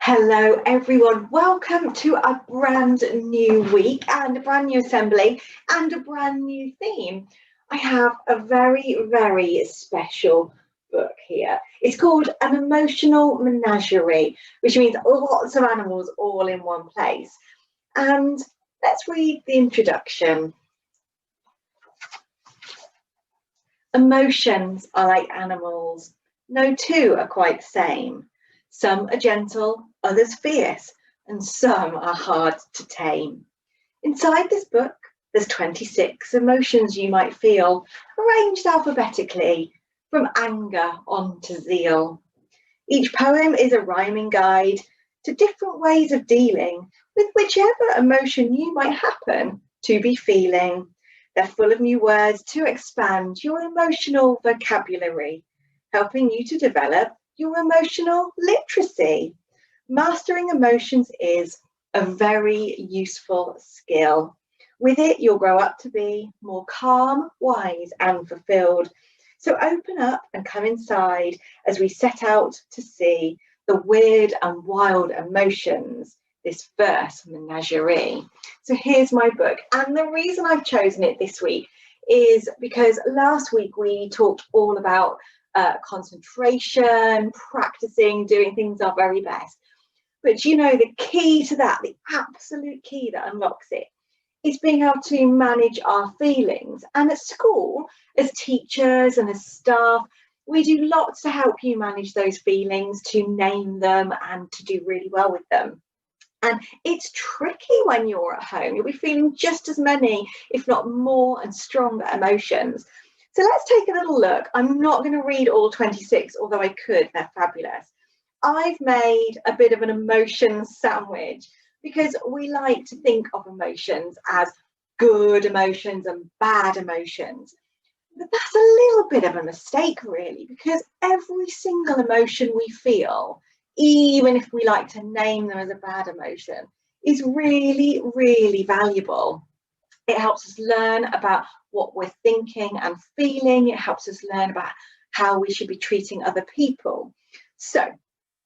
Hello everyone, welcome to a brand new week and a brand new assembly and a brand new theme. I have a very special book here. It's called An Emotional Menagerie, which means lots of animals all in one place. And let's read the introduction. Emotions are like animals. No two are quite the same. Some are gentle, others fierce, and some are hard to tame. Inside this book, there's 26 emotions you might feel, arranged alphabetically, from anger on to zeal. Each poem is a rhyming guide to different ways of dealing with whichever emotion you might happen to be feeling. They're full of new words to expand your emotional vocabulary, helping you to develop your emotional literacy. Mastering emotions is a very useful skill. With it, you'll grow up to be more calm, wise, and fulfilled. So open up and come inside as we set out to see the weird and wild emotions, this verse menagerie. So here's my book. And the reason I've chosen it this week is because last week we talked all about concentration, practicing, doing things our very best. But you know, the key to that, the absolute key that unlocks it, is being able to manage our feelings. And at school, as teachers and as staff, we do lots to help you manage those feelings, to name them and to do really well with them. And it's tricky when you're at home. You'll be feeling just as many, if not more and stronger emotions. So let's take a little look. I'm not going to read all 26, although I could, they're fabulous. I've made a bit of an emotion sandwich because we like to think of emotions as good emotions and bad emotions. But that's a little bit of a mistake, really, because every single emotion we feel, even if we like to name them as a bad emotion, is really valuable. It helps us learn about what we're thinking and feeling. It helps us learn about how we should be treating other people. So,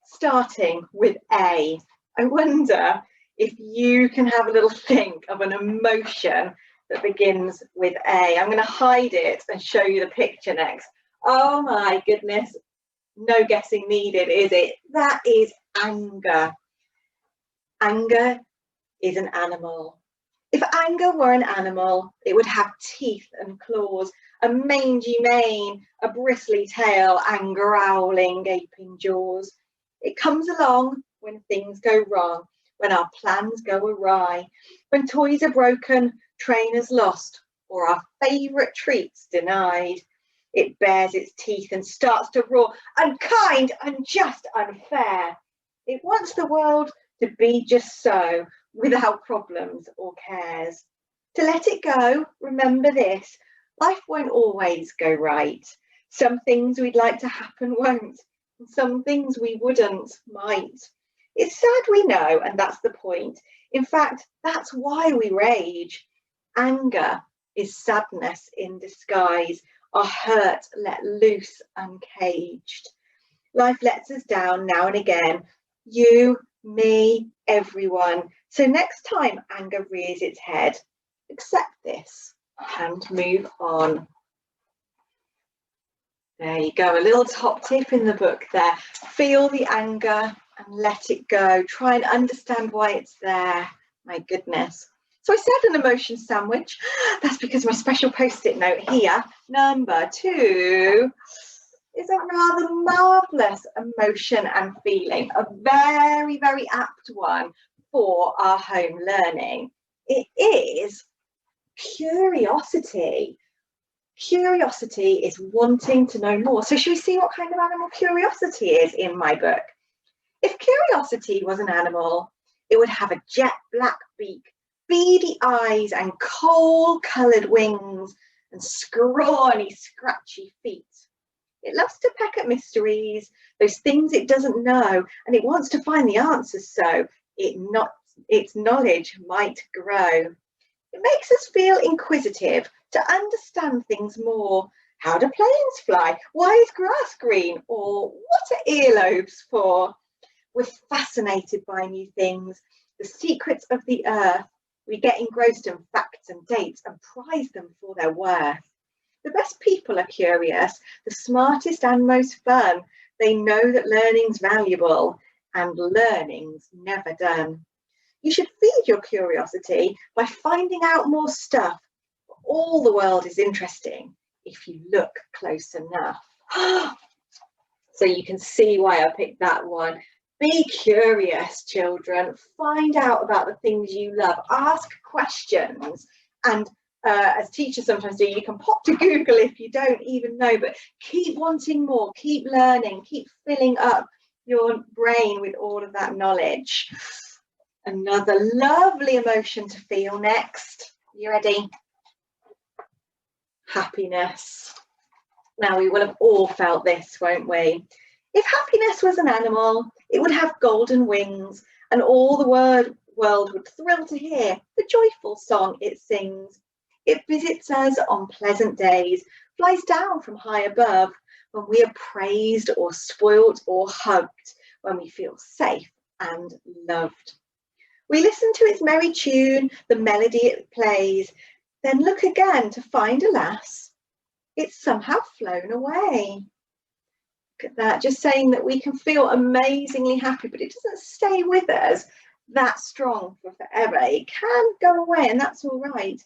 starting with A, I wonder if you can have a little think of an emotion that begins with A. I'm going to hide it and show you the picture next. Oh my goodness, no guessing needed, is it? That is anger. Anger is an animal. If anger were an animal, it would have teeth and claws, a mangy mane, a bristly tail, and growling, gaping jaws. It comes along when things go wrong, when our plans go awry, when toys are broken, trainers lost, or our favourite treats denied. It bares its teeth and starts to roar, unkind, unjust, unfair. It wants the world to be just so, without problems or cares. To let it go, remember this, life won't always go right. Some things we'd like to happen won't, and some things we wouldn't might. It's sad, we know, and that's the point. In fact, that's why we rage. Anger is sadness in disguise, our hurt let loose uncaged. Life lets us down now and again, you, me, everyone. So next time anger rears its head, accept this and move on. There you go, a little top tip in the book there. Feel the anger and let it go. Try and understand why it's there. My goodness. So I said an emotion sandwich. That's because my special post-it note here, number 2, is a rather marvellous emotion and feeling, a very apt one for our home learning. It is curiosity. Curiosity is wanting to know more. So should we see what kind of animal curiosity is in my book? If curiosity was an animal, it would have a jet black beak, beady eyes and coal-coloured wings and scrawny, scratchy feet. It loves to peck at mysteries, those things it doesn't know, and it wants to find the answers so its knowledge might grow. It makes us feel inquisitive to understand things more. How do planes fly? Why is grass green? Or what are earlobes for? We're fascinated by new things, the secrets of the earth. We get engrossed in facts and dates and prize them for their worth. The best people are curious, the smartest and most fun. They know that learning's valuable and learning's never done. You should feed your curiosity by finding out more stuff. All the world is interesting if you look close enough. So you can see why I picked that one. Be curious, children. Find out about the things you love. Ask questions. And as teachers sometimes do, you can pop to Google if you don't even know, but keep wanting more, keep learning, keep filling up your brain with all of that knowledge. Another lovely emotion to feel next. You ready? Happiness. Now, we will have all felt this, won't we? If happiness was an animal, it would have golden wings, and all the world would thrill to hear the joyful song it sings. It visits us on pleasant days, flies down from high above, when we are praised or spoilt or hugged, when we feel safe and loved. We listen to its merry tune, the melody it plays, then look again to find, alas, it's somehow flown away. Look at that, just saying that we can feel amazingly happy, but it doesn't stay with us that strong for forever. It can go away, and that's all right.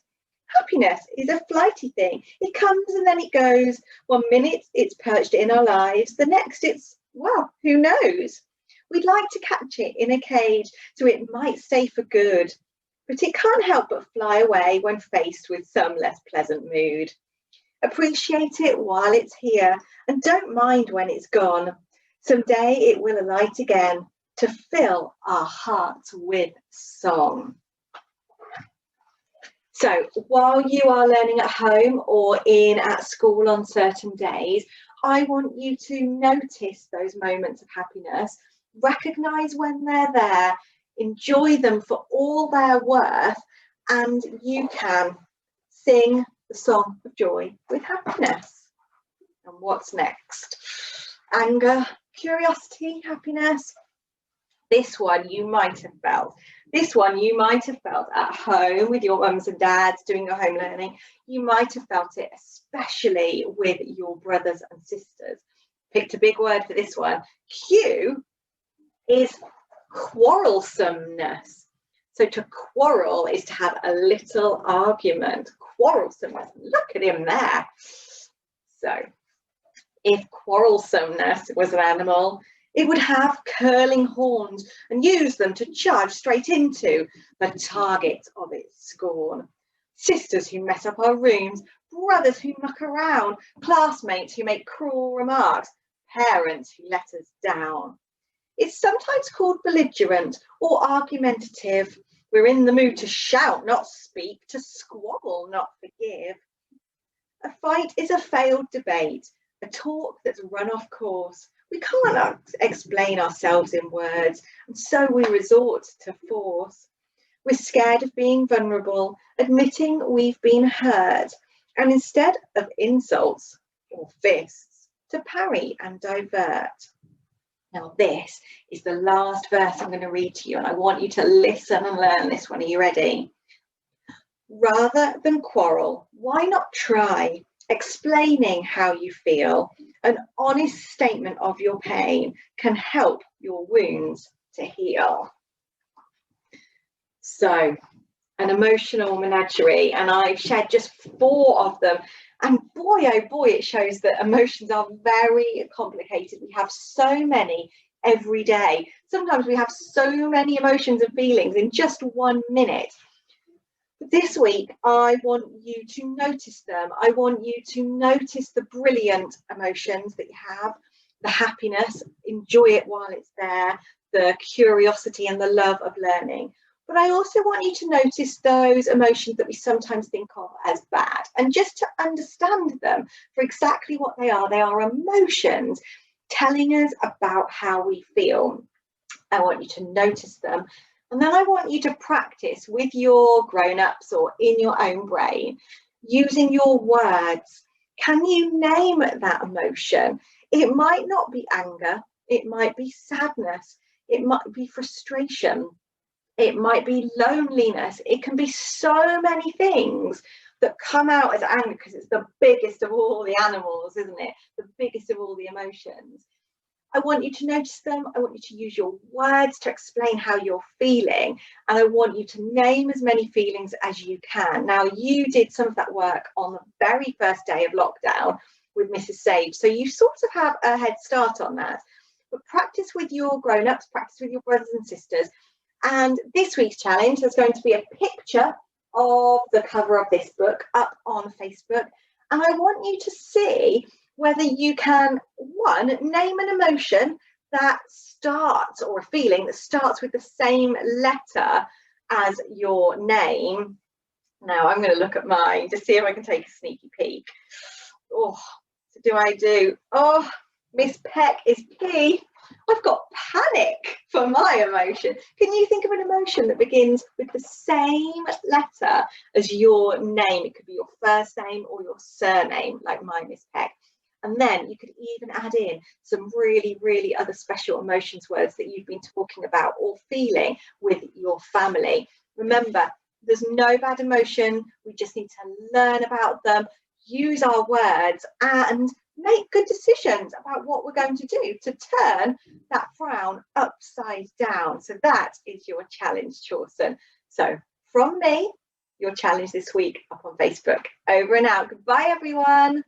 Happiness is a flighty thing. It comes and then it goes. One minute it's perched in our lives, the next it's, well, who knows? We'd like to catch it in a cage so it might stay for good, but it can't help but fly away when faced with some less pleasant mood. Appreciate it while it's here and don't mind when it's gone. Someday it will alight again to fill our hearts with song. So while you are learning at home or at school on certain days, I want you to notice those moments of happiness, recognise when they're there, enjoy them for all they're worth, and you can sing the song of joy with happiness. And what's next? Anger, curiosity, happiness. This one you might have felt. This one you might have felt at home with your mums and dads doing your home learning. You might have felt it especially with your brothers and sisters. Picked a big word for this one. Q is quarrelsomeness. So to quarrel is to have a little argument. Quarrelsomeness. Look at him there. So if quarrelsomeness was an animal, it would have curling horns and use them to charge straight into the target of its scorn. Sisters who mess up our rooms, brothers who muck around, classmates who make cruel remarks, parents who let us down. It's sometimes called belligerent or argumentative. We're in the mood to shout, not speak, to squabble, not forgive. A fight is a failed debate, a talk that's run off course. We can't explain ourselves in words, and so we resort to force. We're scared of being vulnerable, admitting we've been hurt, and instead of insults or fists, to parry and divert. Now this is the last verse I'm going to read to you, and I want you to listen and learn this one. Are you ready? Rather than quarrel, why not try explaining how you feel? An honest statement of your pain can help your wounds to heal. So, an emotional menagerie, and I've shared just 4 of them. And boy, oh boy, it shows that emotions are very complicated. We have so many every day. Sometimes we have so many emotions and feelings in just 1 minute. This week, I want you to notice them. I want you to notice the brilliant emotions that you have, the happiness, enjoy it while it's there, the curiosity and the love of learning. But I also want you to notice those emotions that we sometimes think of as bad, and just to understand them for exactly what they are. They are emotions telling us about how we feel. I want you to notice them. And then I want you to practice with your grown-ups or in your own brain, using your words. Can you name that emotion? It might not be anger. It might be sadness. it might be frustration, it might be loneliness, it can be so many things that come out as anger, because it's the biggest of all the animals, isn't it? The biggest of all the emotions. I want you to notice them. I want you to use your words to explain how you're feeling. And I want you to name as many feelings as you can. Now, you did some of that work on the very first day of lockdown with Mrs. Sage. So you sort of have a head start on that. But practice with your grown-ups, practice with your brothers and sisters. And this week's challenge is going to be a picture of the cover of this book up on Facebook. And I want you to see whether you can, one, name an emotion that starts, or a feeling that starts with the same letter as your name. Now I'm going to look at mine to see if I can take a sneaky peek. Oh, so do I do? Oh, Miss Peck is P. I've got panic for my emotion. Can you think of an emotion that begins with the same letter as your name? It could be your first name or your surname, like mine, Miss Peck. And then you could even add in some really, really other special emotions words that you've been talking about or feeling with your family. Remember, there's no bad emotion. We just need to learn about them, use our words, and make good decisions about what we're going to do to turn that frown upside down. So that is your challenge, Chawson. So from me, your challenge this week up on Facebook. Over and out. Goodbye, everyone.